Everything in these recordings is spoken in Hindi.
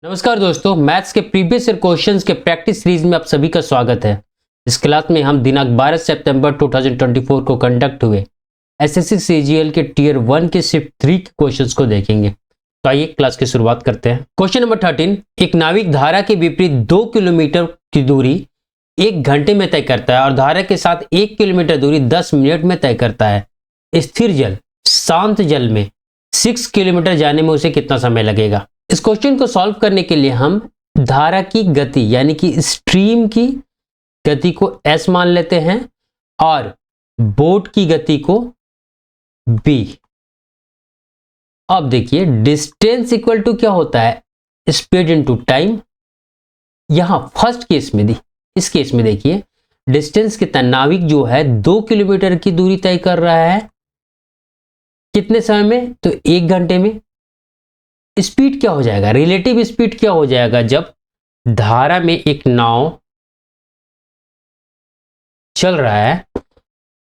नमस्कार दोस्तों, मैथ्स के प्रीवियस ईयर क्वेश्चंस के प्रैक्टिस सीरीज में आप सभी का स्वागत है। इस क्लास में हम दिनांक 12 सितंबर 2024 को कंडक्ट हुए एसएससी सीजीएल के टीयर 1 के शिफ्ट 3 के क्वेश्चंस को देखेंगे। तो आइए क्लास की शुरुआत करते हैं। क्वेश्चन नंबर 13, एक नाविक धारा के विपरीत 2 किलोमीटर की दूरी 1 घंटे में तय करता है और धारा के साथ 1 किलोमीटर दूरी 10 मिनट में तय करता है। स्थिर जल शांत जल में 6 किलोमीटर जाने में उसे कितना समय लगेगा। इस क्वेश्चन को सॉल्व करने के लिए हम धारा की गति यानी कि स्ट्रीम की गति को s मान लेते हैं और बोट की गति को b। अब देखिए डिस्टेंस इक्वल टू क्या होता है, स्पीड इनटू टाइम। यहां फर्स्ट केस में इस केस में देखिए डिस्टेंस कितना, नाविक जो है 2 किलोमीटर की दूरी तय कर रहा है कितने समय में, तो 1 घंटे में। स्पीड क्या हो जाएगा, रिलेटिव स्पीड क्या हो जाएगा, जब धारा में एक नाव चल रहा है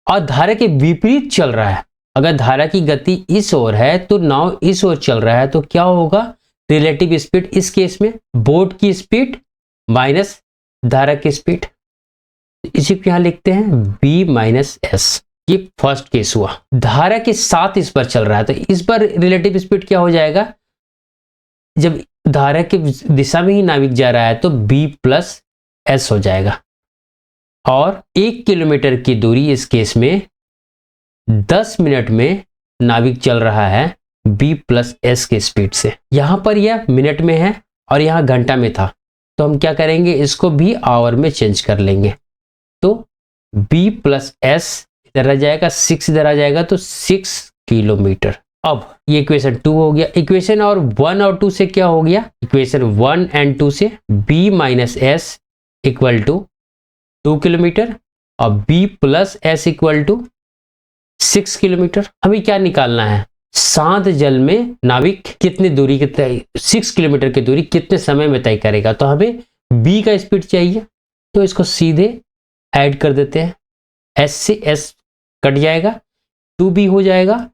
और धारा के विपरीत चल रहा है। अगर धारा की गति इस ओर है तो नाव इस ओर चल रहा है, तो क्या होगा रिलेटिव स्पीड, इस केस में बोट की स्पीड माइनस धारा की स्पीड। इसी को यहां लिखते हैं b माइनस एस। ये फर्स्ट केस हुआ। धारा के साथ इस पर चल रहा है तो इस पर रिलेटिव स्पीड क्या हो जाएगा, जब धारा की दिशा में ही नाविक जा रहा है तो b प्लस एस हो जाएगा। और 1 किलोमीटर की दूरी इस केस में 10 मिनट में नाविक चल रहा है b प्लस एस के स्पीड से। यहां पर यह मिनट में है और यहां घंटा में था, तो हम क्या करेंगे, इसको भी आवर में चेंज कर लेंगे। तो b प्लस एस इधर आ जाएगा, 6 इधर आ जाएगा, तो 6 किलोमीटर। अब ये इक्वेशन 2 हो गया। इक्वेशन और 1 और 2 से क्या हो गया, इक्वेशन 1 एंड 2 से b minus s equal to 2 kilometre और b plus s equal to 6 kilometre. हमें क्या निकालना है, शांत जल में नाविक कितनी दूरी 6 किलोमीटर की दूरी कितने समय में तय करेगा। तो हमें b का स्पीड चाहिए, तो इसको सीधे ऐड कर देते हैं, s से s कट जाएगा, 2b हो जाएगा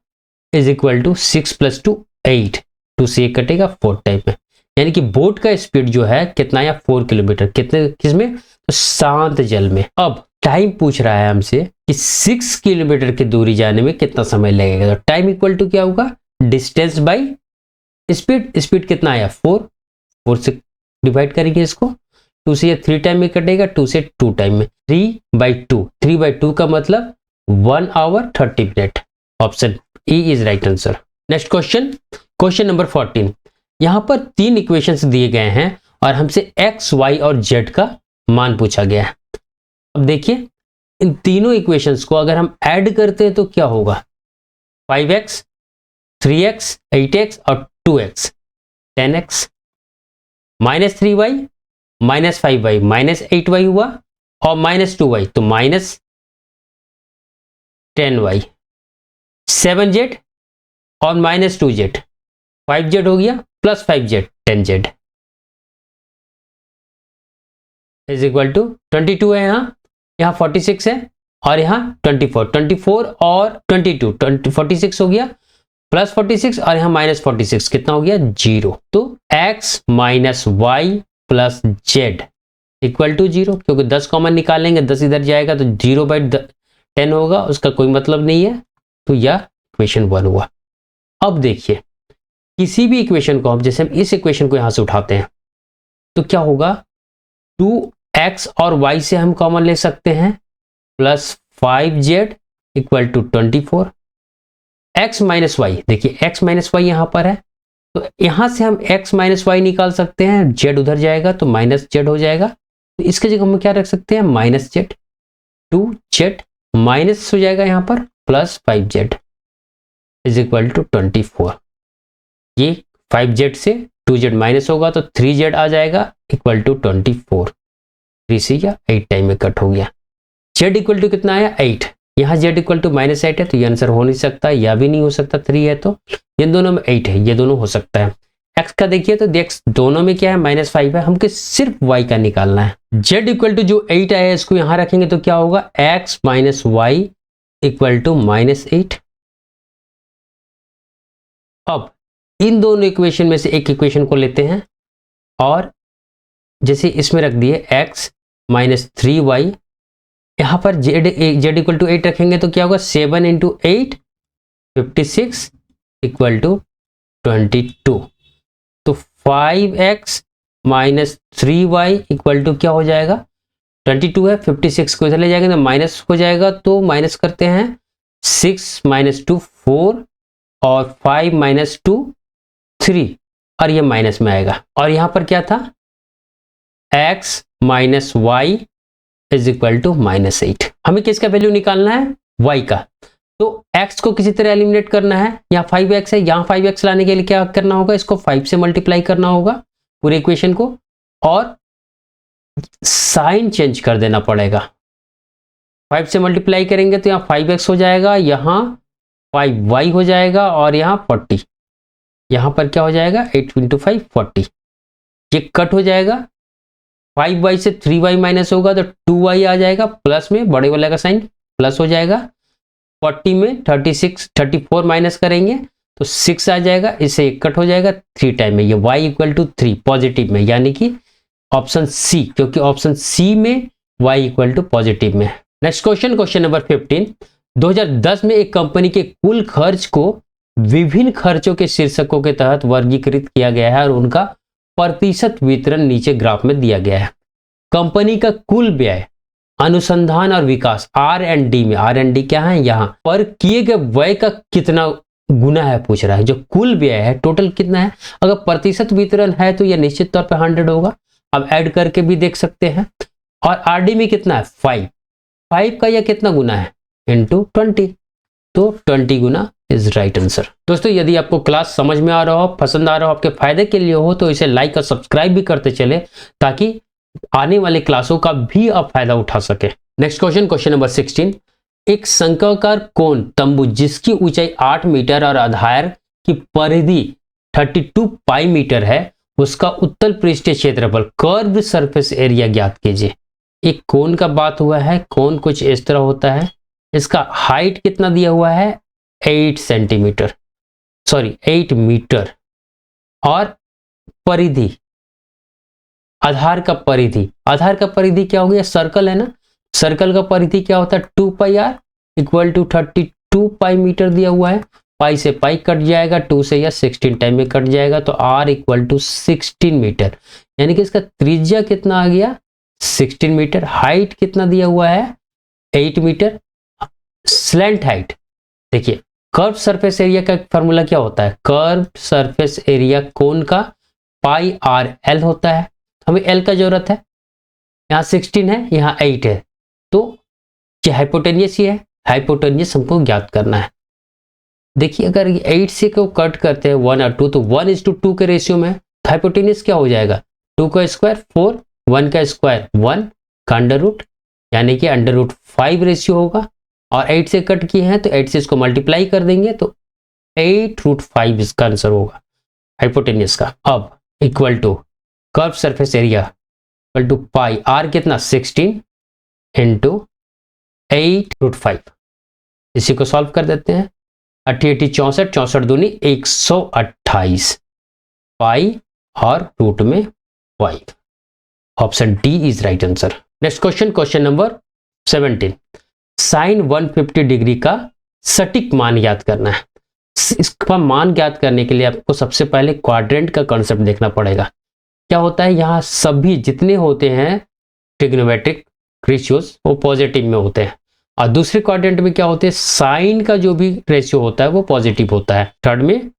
इज इक्वल टू 6 प्लस 2 8, 2 से 1 कटेगा 4 टाइम में। यानी कि बोट का स्पीड जो है कितना, या 4 किलोमीटर, कितने किसमें, तो शांत जल में। अब टाइम पूछ रहा है हमसे कि 6 किलोमीटर की दूरी जाने में कितना समय लगेगा। तो टाइम इक्वल टू क्या होगा, डिस्टेंस बाई स्पीड। स्पीड कितना आया 4 से डिवाइड करेंगे इसको, 2 से 3 टाइम में कटेगा, 2 से 2 टाइम में 3/2 का मतलब 1 hour 30 minute. Option E is right answer. Next question number 14। यहां पर 3 इक्वेशंस दिए गए हैं और हमसे x, y और z का मान पूछा गया है। अब देखिए इन तीनों इक्वेशंस को अगर हम ऐड करते हैं तो क्या होगा, 5x, 3x, 8x और 2x, 10x, minus 3y, minus 5y, minus 8y हुआ और माइनस 2y, तो माइनस 10y, 7z और माइनस 2z, 5z हो गया plus 5z, 10z is equal to 22 है। यहाँ 46 है और यहाँ 24 और 22, 46 हो गया प्लस 46 और यहाँ माइनस 46, कितना हो गया 0। तो x minus y plus z equal to 0, क्योंकि 10 कॉमन निकालेंगे, 10 इधर जाएगा तो 0/10 होगा, उसका कोई मतलब नहीं है। तो यह इक्वेशन 1 हुआ। अब देखिए किसी भी इक्वेशन को हम, जैसे हम इस इक्वेशन को यहां से उठाते हैं तो क्या होगा, 2x और y से हम कॉमन ले सकते हैं, plus 5z equal to 24। x minus y, देखिए x माइनस वाई यहां पर है, तो यहां से हम x माइनस वाई निकाल सकते हैं, z उधर जाएगा तो माइनस z हो जाएगा, तो इसके जगह हम क्या रख सकते हैं, माइनस z, 2z माइनस हो जाएगा यहां पर plus 5z is equal to 24। ये 5z से 2z माइनस होगा तो 3z आ जाएगा इक्वल टू 24। 3 से या 8 टाइम में कट हो गया। z इक्वल टू कितना आया 8, यहाँ z इक्वल टू माइनस 8 है तो ये आंसर हो नहीं सकता, या भी नहीं हो सकता, 3 है तो ये दोनों में 8 है, ये दोनों हो सकता है। x का देखिए तो x दोनों में क्या है, माइनस 5 है, हमको सिर्फ y का निकालना है। z इक्वल टू जो 8 आया इसको यहाँ रखेंगे तो क्या होगा, x minus y equal to minus 8। अब इन दोनों इक्वेशन में से एक इक्वेशन को लेते हैं और जैसे इसमें रख दिए x माइनस 3y, यहाँ पर z इक्वल टू 8 रखेंगे तो क्या होगा 7 इंटू 8 56 इक्वल टू 22। तो 5x minus 3y equal to क्या हो जाएगा 22 है, 56 को इधर ले जाएंगे तो माइनस हो जाएगा, तो माइनस करते हैं 6 माइनस 2 4 और 5 माइनस 2 3 और ये माइनस में आएगा। और यहां पर क्या था x minus y is equal to minus 8। हमें किसका वैल्यू निकालना है y का, तो x को किसी तरह एलिमिनेट करना है। यहाँ 5x है, यहाँ 5x लाने के लिए क्या करना होगा, इसको 5 से मल्टीप्लाई करना होगा पूरे इक्वेशन को और साइन चेंज कर देना पड़ेगा। 5 से मल्टीप्लाई करेंगे तो यहाँ 5x हो जाएगा, यहाँ 5y हो जाएगा और यहाँ 40, यहाँ पर क्या हो जाएगा 8 इंटू 5 40, ये कट हो जाएगा। 5y से 3y माइनस होगा तो 2y आ जाएगा, प्लस में बड़े वाले का साइन प्लस हो जाएगा। 40 में 34 माइनस करेंगे तो 6 आ जाएगा, इससे एक कट हो जाएगा 3 टाइम में, ये y इक्वल टू 3 पॉजिटिव में, यानी कि ऑप्शन सी, क्योंकि ऑप्शन सी में y इक्वल टू पॉजिटिव में। नेक्स्ट क्वेश्चन नंबर 15, 2010 में एक कंपनी के कुल खर्च को विभिन्न खर्चों के शीर्षकों के तहत वर्गीकृत किया गया है और उनका प्रतिशत वितरण नीचे ग्राफ में दिया गया है। कंपनी का कुल व्यय अनुसंधान और विकास R&D में, R&D क्या है यहाँ पर किए गए व्यय का कितना गुना है पूछ रहा है। जो कुल व्यय है टोटल कितना है, अगर प्रतिशत वितरण है तो यह निश्चित तौर पे 100 होगा, अब ऐड करके भी देख सकते हैं। और RD में कितना है 5 का यह कितना गुना है इंटू 20, तो 20 गुना इज राइट आंसर। दोस्तों यदि आपको क्लास समझ में आ रहा हो, पसंद आ रहा हो, आपके फायदे के लिए हो तो इसे लाइक और सब्सक्राइब भी करते चले ताकि आने वाले क्लासों का भी आप फायदा उठा सके। नेक्स्ट क्वेश्चन नंबर 16, एक शंक्वाकार कोण तंबू जिसकी ऊंचाई 8 मीटर और आधार की परिधि 32 पाई मीटर है, उसका उत्तल पृष्ठीय क्षेत्रफल कर्व सरफेस एरिया ज्ञात कीजिए। एक कोण का बात हुआ है, कोण कुछ इस तरह होता है, इसका हाइट कितना दिया हुआ है 8 मीटर और परिधि आधार का परिधि क्या हो गया, सर्कल है ना, सर्कल का परिधि क्या होता है 2 pi R equal to 32 pi metre दिया हुआ है। पाई से पाई कट जाएगा, 2 से या 16 टाइम में कट जाएगा, तो r इक्वल टू 16 मीटर, यानी कि इसका त्रिज्या कितना आ गया 16 मीटर। हाइट कितना दिया हुआ है 8 मीटर। स्लैंट हाइट देखिए, कर्व सरफेस एरिया का फॉर्मूला क्या होता है, कर्व सरफेस एरिया कोण का पाई आर एल होता है, हमें एल का जरूरत है, यहाँ 16 है यहाँ 8 है, तो ये हाइपोटेनियस ही है, हाइपोटेनियस हमको ज्ञात करना है। देखिए अगर 8 से को कट करते हैं 1 और 2 तो 1:2 के रेशियो में, तो हाइपोटेनियस क्या हो जाएगा 2 का स्क्वायर 4, 1 का स्क्वायर 1 का अंडर रूट, यानी कि √5 रेशियो होगा। और 8 से कट किए हैं तो 8 से इसको मल्टीप्लाई कर देंगे तो 8√5 इसका आंसर होगा हाइपोटेनियस का। अब equal to curve surface area equal to pi r कितना 16 इंटू 8√5, इसी को सॉल्व कर देते हैं। 88 64 64 दूनी 128 पाई और रूट में 5, option D is right answer. Next question number 17, sine 150 degree का सटीक मान ज्ञात करना है। इसका मान ज्ञात करने के लिए आपको सबसे पहले क्वाड्रेंट का कॉन्सेप्ट देखना पड़ेगा। क्या होता है, यहाँ सभी जितने होते हैं ट्रिग्नोमेट्रिक रेशियोज वो पॉजिटिव में होते हैं, और दूसरे क्वाड्रेंट में क्या होते हैं साइन का जो भी रेशियो होता है वो पॉजिटिव होता है। थर्ड में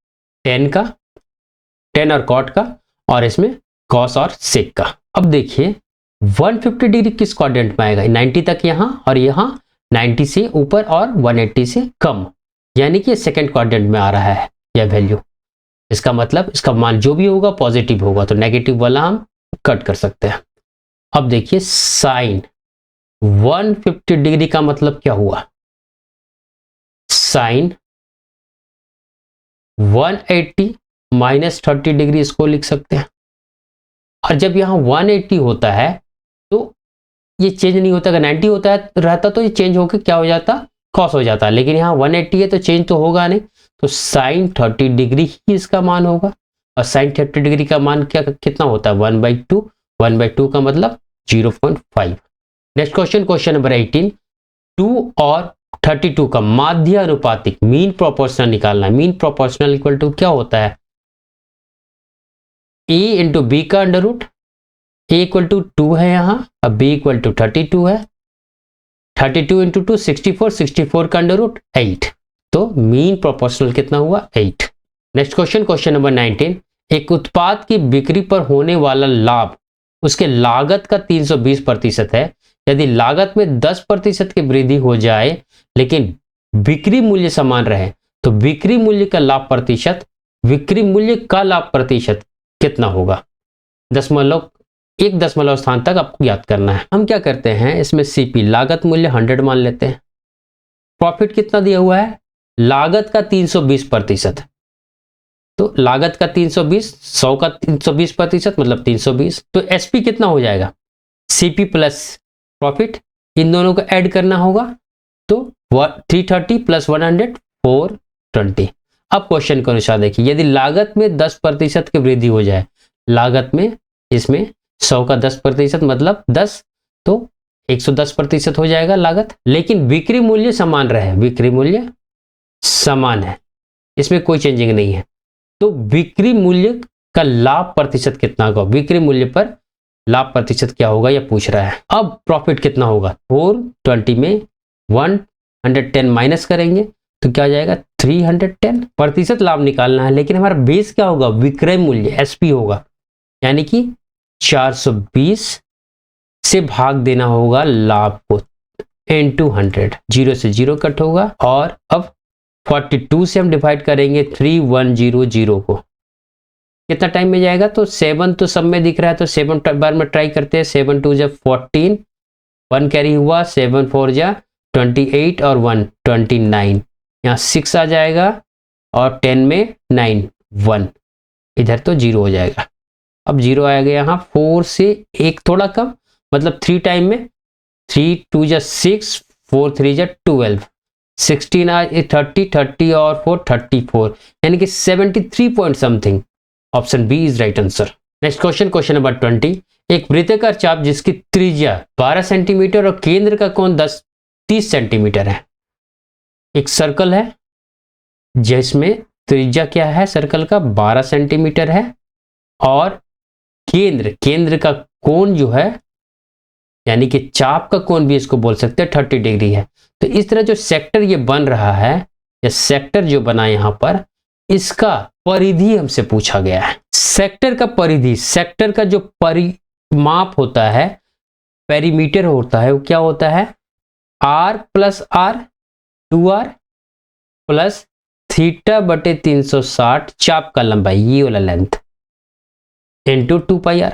टेन और कॉट का, और इसमें कॉस और सेक का। अब देखिए 150 डिग्री किस क्वाड्रेंट में आएगा, 90 तक यहाँ और यहाँ 90 से ऊपर और 180 से कम, यानी कि सेकंड क्वाड्रेंट में आ रहा है यह वैल्यू। इसका मतलब इसका मान जो भी होगा पॉजिटिव होगा, तो नेगेटिव वाला हम कट कर सकते हैं। अब देखिए साइन 150 डिग्री का मतलब क्या हुआ, साइन 180 माइनस 30 डिग्री इसको लिख सकते हैं। और जब यहाँ 180 होता है तो ये चेंज नहीं होता, अगर 90 होता है रहता तो ये चेंज होकर क्या हो जाता कॉस हो जाता, लेकिन यहाँ 180 है तो चेंज तो होगा नहीं, तो साइन 30 डिग्री ही इसका मान होगा। और साइन 30 डिग्री का मान क्या कितना होता है 1/2, 1/2 का मतलब 0.5। नेक्स्ट क्वेश्चन, क्वेश्चन नंबर 18, 2 और 32 का माध्य अनुपातिक मीन प्रोपोर्शनल निकालना है। मीन प्रोपोर्शनल इक्वल टू क्या होता है, a इंटू बी का under root, a equal to 2 है यहाँ, अब b इक्वल टू 32 है, 32 इंटू 2 64, 64 का अंडर रूट 8, तो मीन प्रोपोर्शनल कितना हुआ 8। नेक्स्ट क्वेश्चन, क्वेश्चन नंबर 19, एक उत्पाद की बिक्री पर होने वाला लाभ उसके लागत का 320% है। यदि लागत में 10% की वृद्धि हो जाए लेकिन बिक्री मूल्य समान रहे तो बिक्री मूल्य का लाभ प्रतिशत, बिक्री मूल्य का लाभ प्रतिशत कितना होगा। दशमलव, 1 दशमलव स्थान तक आपको याद करना है। हम क्या करते हैं इसमें सीपी लागत मूल्य 100 मान लेते हैं, प्रॉफिट कितना दिया हुआ है, लागत का 320%, तो लागत का 320, 100 का 320% मतलब 320, तो एसपी कितना हो जाएगा, सीपी प्लस प्रॉफिट, इन दोनों को ऐड करना होगा, तो 330 प्लस 100 420। अब क्वेश्चन के अनुसार देखिए, यदि लागत में 10% की वृद्धि हो जाए, लागत में इसमें 100 का 10% मतलब 10, तो 110% हो जाएगा लागत, लेकिन बिक्री मूल्य समान रहे, बिक्री मूल्य समान है, इसमें कोई चेंजिंग नहीं है, तो बिक्री मूल्य का लाभ प्रतिशत कितना होगा, बिक्री मूल्य पर लाभ प्रतिशत क्या होगा यह पूछ रहा है। अब प्रॉफिट कितना होगा, 420 में 110 माइनस करेंगे तो क्या हो जाएगा 310, प्रतिशत लाभ निकालना है, लेकिन हमारा बेस क्या होगा, विक्रय मूल्य एसपी होगा, यानी कि 420 से भाग देना होगा लाभ को into 100, 0 से 0 कट होगा, और अब 42 से हम डिवाइड करेंगे 3100 को, कितना टाइम में जाएगा, तो 7 तो सब में दिख रहा है, तो 7 बार में ट्राई करते हैं, 7 2 जब 14, 1 कैरी हुआ, 7 4 जा 28 और 1 29, यहाँ 6 आ जाएगा और 10 में 9 1, इधर तो 0 हो जाएगा, अब 0 आएगा यहाँ, 4 से 1 थोड़ा कम, मतलब 3 टाइम में, 3 2 जा 6, 4 3 जा 12, 16 आ 30, 30 और 4 34, यानी कि 73 point something, option B is right answer. Next question, question number 20, एक वृत्ताकार चाप जिसकी त्रिज्या 12 सेंटीमीटर और केंद्र का कोण 30 सेंटीमीटर है। एक सर्कल है जिसमें त्रिज्या क्या है सर्कल का 12 सेंटीमीटर है, और केंद्र का कोण जो है, यानी कि चाप का कोण भी इसको बोल सकते हैं 30 डिग्री है। तो इस तरह जो सेक्टर ये बन रहा है, या सेक्टर जो बना यहां पर, इसका परिधि हमसे पूछा गया है। सेक्टर का परिधि, सेक्टर का जो परिमाप होता है, पेरीमीटर होता है, वो क्या होता है, r plus r 2r plus theta बटे 360 चाप का लंबाई, ये वाला लेंथ, इंटू 2 पाई r,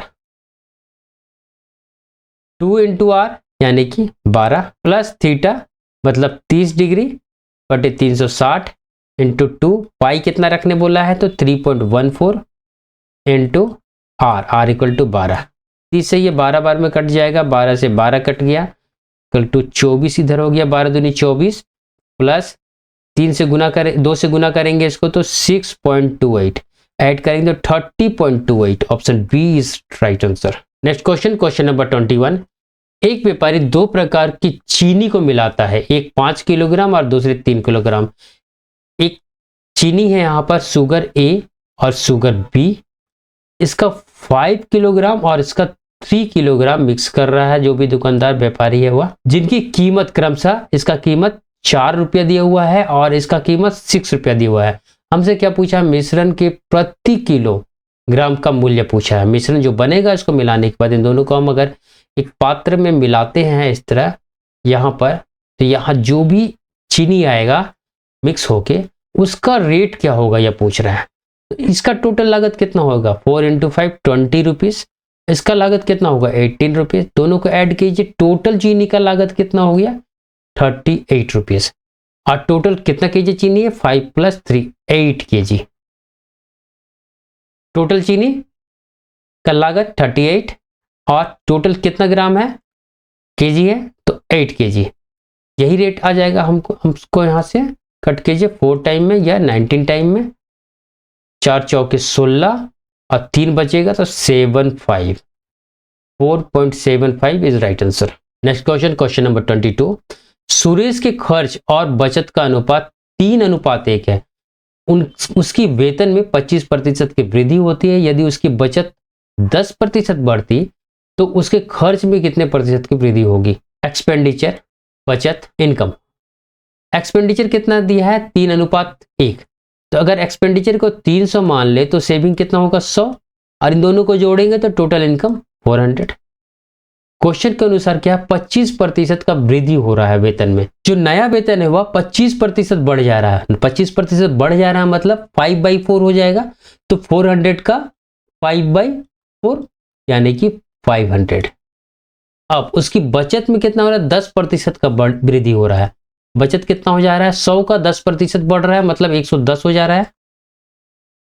2 इंटू r यानी कि 12 प्लस थीटा मतलब 30 डिग्री बटे 360 इंटू 2, पाई कितना रखने बोला है, तो 3.14 इंटू r इक्वल टू 12, 30 से ये 12 बार में कट जाएगा, 12 से 12 कट गया, इक्वल टू 24 इधर हो गया, 12 दूनी 24 प्लस 3 से गुना करें, 2 से गुना करेंगे इसको तो 6.28, ऐड करेंगे तो 30.28, option B is right answer. Next question, question number 21, एक व्यापारी 2 प्रकार की चीनी को मिलाता है, एक 5 किलोग्राम और दूसरे 3 किलोग्राम। एक चीनी है यहाँ पर शुगर ए और शुगर बी, इसका 5 किलोग्राम और इसका 3 किलोग्राम मिक्स कर रहा है जो भी दुकानदार व्यापारी है वह, जिनकी कीमत क्रमशः, इसका कीमत 4 रुपया दिया हुआ है और इसका कीमत 6 रुपया दिया हुआ है। हमसे क्या पूछा, मिश्रण के प्रति किलोग्राम का मूल्य पूछा है। मिश्रण जो बनेगा इसको मिलाने के बाद, इन दोनों को हम अगर एक पात्र में मिलाते हैं इस तरह यहाँ पर, तो यहाँ जो भी चीनी आएगा मिक्स होके, उसका रेट क्या होगा यह पूछ रहा है। तो इसका टोटल लागत कितना होगा, 4 इंटू 5 20 रुपीज, इसका लागत कितना होगा 18 रुपीज, दोनों को ऐड कीजिए, टोटल चीनी का लागत कितना हो गया 38 रुपीज, और टोटल कितना केजी चीनी है, 5 प्लस 3 8 केजी, टोटल चीनी का लागत 38, और टोटल कितना ग्राम है, केजी है, तो 8 केजी, यही रेट आ जाएगा हमको यहाँ से कट कीजिए 4 टाइम में या 19 टाइम में, 4 चौके 16 और 3 बचेगा तो 75, 4.75 is right answer. Next question, question number 22। Suresh के खर्च और बचत का अनुपात 3:1 है। उसकी वेतन में 25% की वृद्धि होती है। यदि उसकी बचत 10% बढ़ती तो उसके खर्च में कितने प्रतिशत की वृद्धि होगी? एक्सपेंडिचर, बचत, इनकम। एक्सपेंडिचर कितना दिया है? 3:1। तो अगर एक्सपेंडिचर को 300 मान ले तो सेविंग कितना होगा? 100, और इन दोनों को जोड़ेंगे तो टोटल इनकम 400। क्वेश्चन के अनुसार क्या 25% का वृद्धि हो रहा है वेतन में। जो नया वेतन है वह 25% बढ़ जा रहा है। 25% बढ़ जा रहा है मतलब 5/4 हो जाएगा। तो 400 का 5/4 यानी कि 500। अब उसकी बचत में कितना हो रहा है? 10% का वृद्धि हो रहा है। बचत कितना हो जा रहा है? 100 का 10% बढ़ रहा है मतलब 110 हो जा रहा है।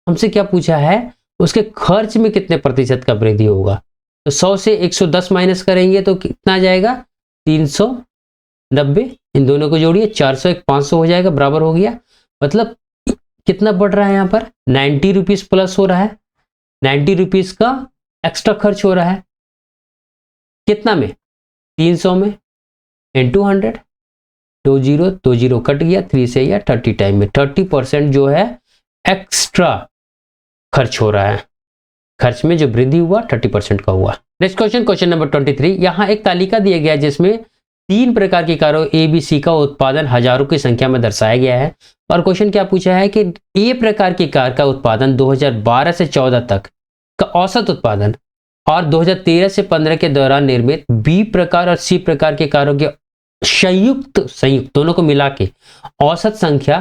हमसे क्या पूछा है? उसके खर्च में कितने प्रतिशत का वृद्धि होगा। तो 100 से 110 माइनस करेंगे तो कितना आ जाएगा? 390। इन दोनों को जोड़िए, 400 एक 500 हो जाएगा, बराबर हो गया। मतलब कितना बढ़ रहा है यहाँ पर? 90 रुपीज प्लस हो रहा है। 90 रुपीज का एक्स्ट्रा खर्च हो रहा है। कितना में? 300 में इंटू 100। 20 कट गया 3 से, या 30 टाइम में 30% जो है एक्स्ट्रा खर्च हो रहा है। खर्च में जो वृद्धि हुआ 30% का हुआ। Next question, question number 23। यहां एक तालिका दिया गया है जिसमें 3 प्रकार की कारों ए बी सी का उत्पादन हजारों की संख्या में दर्शाया गया है। और क्वेश्चन क्या पूछा है कि ए प्रकार की कार का उत्पादन 2012 से 14 तक का औसत उत्पादन और 2013 से 15 के दौरान निर्मित बी प्रकार और सी प्रकार की कारों के संयुक्त दोनों को मिला के औसत संख्या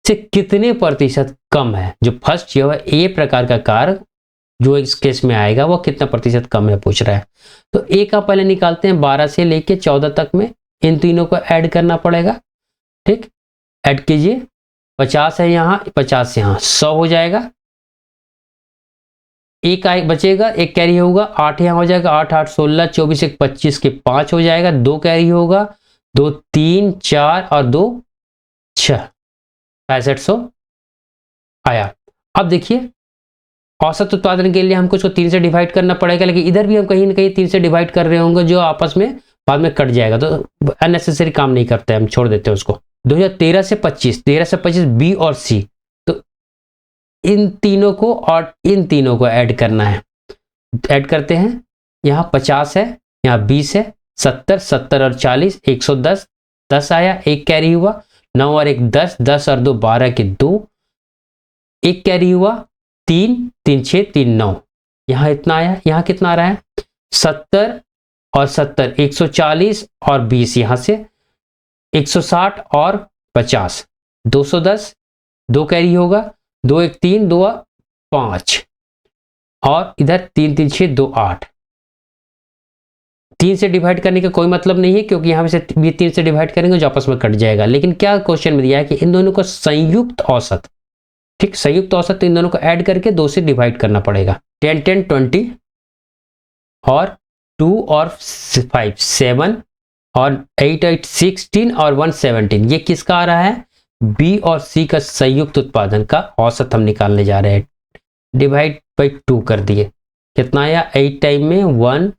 से कितने प्रतिशत कम है। जो फर्स्ट जो है ए प्रकार का कार जो इस केस में आएगा वो कितना प्रतिशत कम है पूछ रहा है। तो ए का पहले निकालते हैं, 12 से लेके 14 तक में इन तीनों को ऐड करना पड़ेगा। ठीक, ऐड कीजिए। 50 है यहाँ, 50 यहाँ, 100 हो जाएगा। एक बचेगा, एक कैरी होगा, 8 यहाँ हो जाएगा, 8 8 16, 24 1 25 के 5 हो जाएगा। 2 कैरी होगा, 2 3 4 और 2 6, 6500 आया। अब देखिए औसत उत्पादन के लिए हमको इसको 3 से डिवाइड करना पड़ेगा, लेकिन इधर भी हम कहीं ना कहीं 3 से डिवाइड कर रहे होंगे जो आपस में बाद में कट जाएगा, तो अननेसेसरी काम नहीं करते, हम छोड़ देते हैं उसको। 2013 से 25, 13 से 25 बी और सी, तो इन तीनों को और इन तीनों को ऐड करना है। ऐड करते हैं। यहाँ 50 है, यहाँ 20 है, 70 70 और 40 110, 10 आया, एक कैरी हुआ, 9 और 1 10, 10 और 2 12 के 2, एक कैरी हुआ, 3 3 6 3 9, यहाँ इतना आया। यहाँ कितना आ रहा है? 70 और 70 140 और 20, यहाँ से 160 और 50 210, 2 कैरी होगा, 2 1 3 2 5 और इधर 3 3 6 2 8। 3 से डिवाइड करने का कोई मतलब नहीं है क्योंकि यहाँ से भी 3 से डिवाइड करेंगे जो आपस में कट जाएगा। लेकिन क्या क्वेश्चन में दिया है कि इन दोनों को संयुक्त औसत, ठीक, संयुक्त औसत इन दोनों को ऐड करके 2 से डिवाइड करना पड़ेगा। 10 10 20 और 2 और 5 7 और 8 8 16 और 1 17, ये किसका आ रहा है? बी और सी का संयुक्त उत्पादन का औसत हम निकालने जा रहे हैं। डिवाइड बाई 2 कर दिए, कितना आया? 8 टाइम में 1,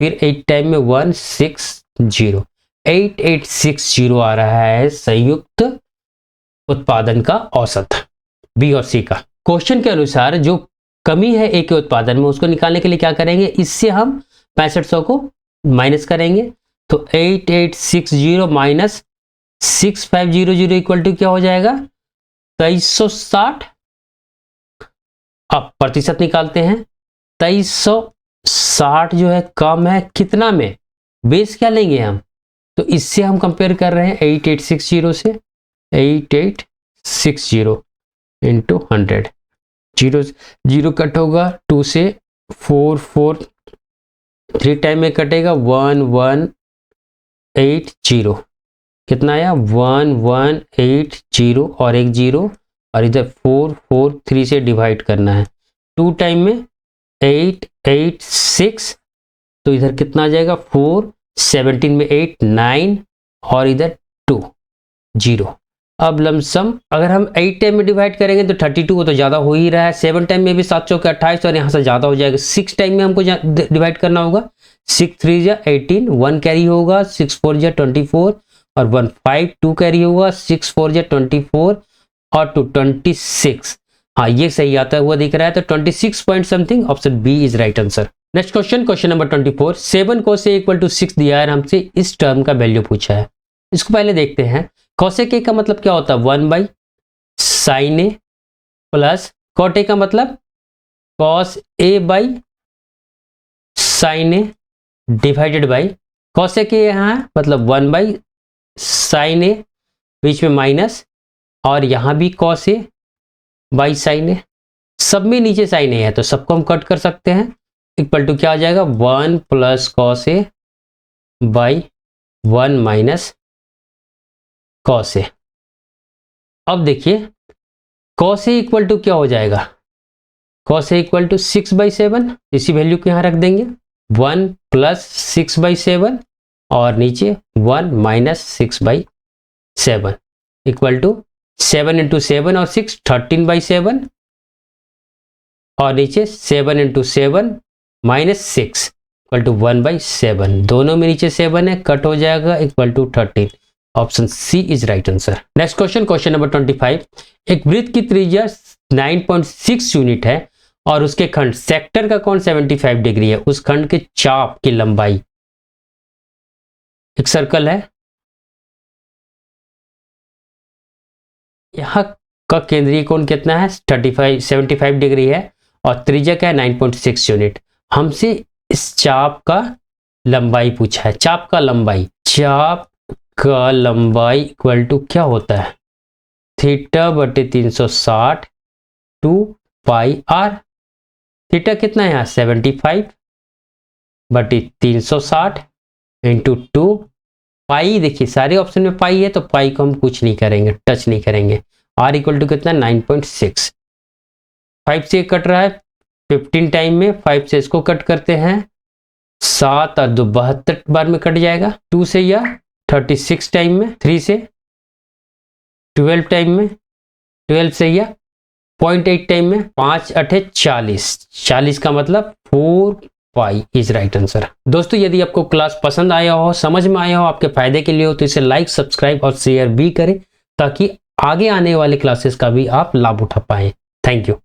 फिर 8 टाइम में 1 6 0, 8860 आ रहा है संयुक्त उत्पादन का औसत बी और सी का। क्वेश्चन के अनुसार जो कमी है ए के उत्पादन में उसको निकालने के लिए क्या करेंगे? इससे हम 6500 को माइनस करेंगे, तो 8860 माइनस 6500 इक्वल टू क्या हो जाएगा? 2360। अब प्रतिशत निकालते हैं। 2360 जो है कम है कितना में? बेस क्या लेंगे हम? तो इससे हम कंपेयर कर रहे हैं 8860 से। 8860 इंटू 100, 0 0 कट होगा, 2 से 4 4, 3 टाइम में कटेगा, 1 1 8 0, कितना आया? 1 1 8 0 और एक 0 और इधर 4 4 3 से डिवाइड करना है। 2 टाइम में 8 8 6, तो इधर कितना आ जाएगा? 4 17 में 8 9 और इधर 2 0, अब लमसम अगर हम 8 टाइम में डिवाइड करेंगे तो 32 को तो ज़्यादा हो ही रहा है। 7 टाइम में भी 7 चौके 28 और यहाँ से ज़्यादा हो जाएगा। 6 टाइम में हमको डिवाइड करना होगा। 6 3 जा 18, 1 कैरी होगा। 6 4 जा 24 और 1 5, 2 कैरी होगा। 6 4 जा 24 और 2 26। हाँ, ये सही आता हुआ दिख रहा है, तो 26 point something, option B is right answer. Next question, question number 24। 7 cos A = 6 दिया है, हमसे इस टर्म का वैल्यू पूछा है। इसको पहले देखते हैं। cos A का मतलब क्या होता है? 1/sin A plus cot A का मतलब cos A/sin A divided by cos A के यहाँ मतलब 1/sin A, बीच में माइनस, और यहाँ भी cos A/sin A, सब में नीचे sin A है तो सबको हम कट कर सकते हैं। इक्वल टू क्या आ जाएगा? 1 + cos A/1 minus cos A। अब देखिए cos A इक्वल टू क्या हो जाएगा? cos A इक्वल टू 6/7, इसी वैल्यू को यहाँ रख देंगे। 1 + 6/7 और नीचे 1 माइनस 6/7 इक्वल टू 7 × 7 और 6 13/7 और नीचे 7 × 7 माइनस 6 इक्वल टू 1/7। दोनों में नीचे 7 है, कट हो जाएगा, equal to 13। Option C is right answer. Next question, question number 25। एक वृत्त की त्रिज्या 9.6 यूनिट है और उसके खंड सेक्टर का कोण 75 डिग्री है। उस खंड के चाप की लंबाई, एक सर्कल है, यहां का केंद्रीय कोण कितना है? 75 डिग्री है और त्रिज्या क्या है? 9.6 यूनिट। हमसे इस चाप का लंबाई पूछा है। चाप का लंबाई इक्वल टू क्या होता है? θ/360 2 πr। थीटा कितना है यहाँ? 75/360 इंटू 2 पाई। देखिए सारे ऑप्शन में पाई है तो पाई को हम कुछ नहीं करेंगे, टच नहीं करेंगे। r इक्वल टू कितना? 9.6। 5 से कट रहा है 15 टाइम में, 5 से इसको कट करते हैं, 7 और 2 72 बार में कट जाएगा। 2 से या 36 टाइम में, 3 से 12 टाइम में, 12 से या 0.8 टाइम में, 5 8 40। 40 का मतलब 4 पाई इज राइट आंसर। दोस्तों यदि आपको क्लास पसंद आया हो, समझ में आया हो, आपके फायदे के लिए हो, तो इसे लाइक, सब्सक्राइब और शेयर भी करें ताकि आगे आने वाले क्लासेस का भी आप लाभ उठा पाएं। Thank you.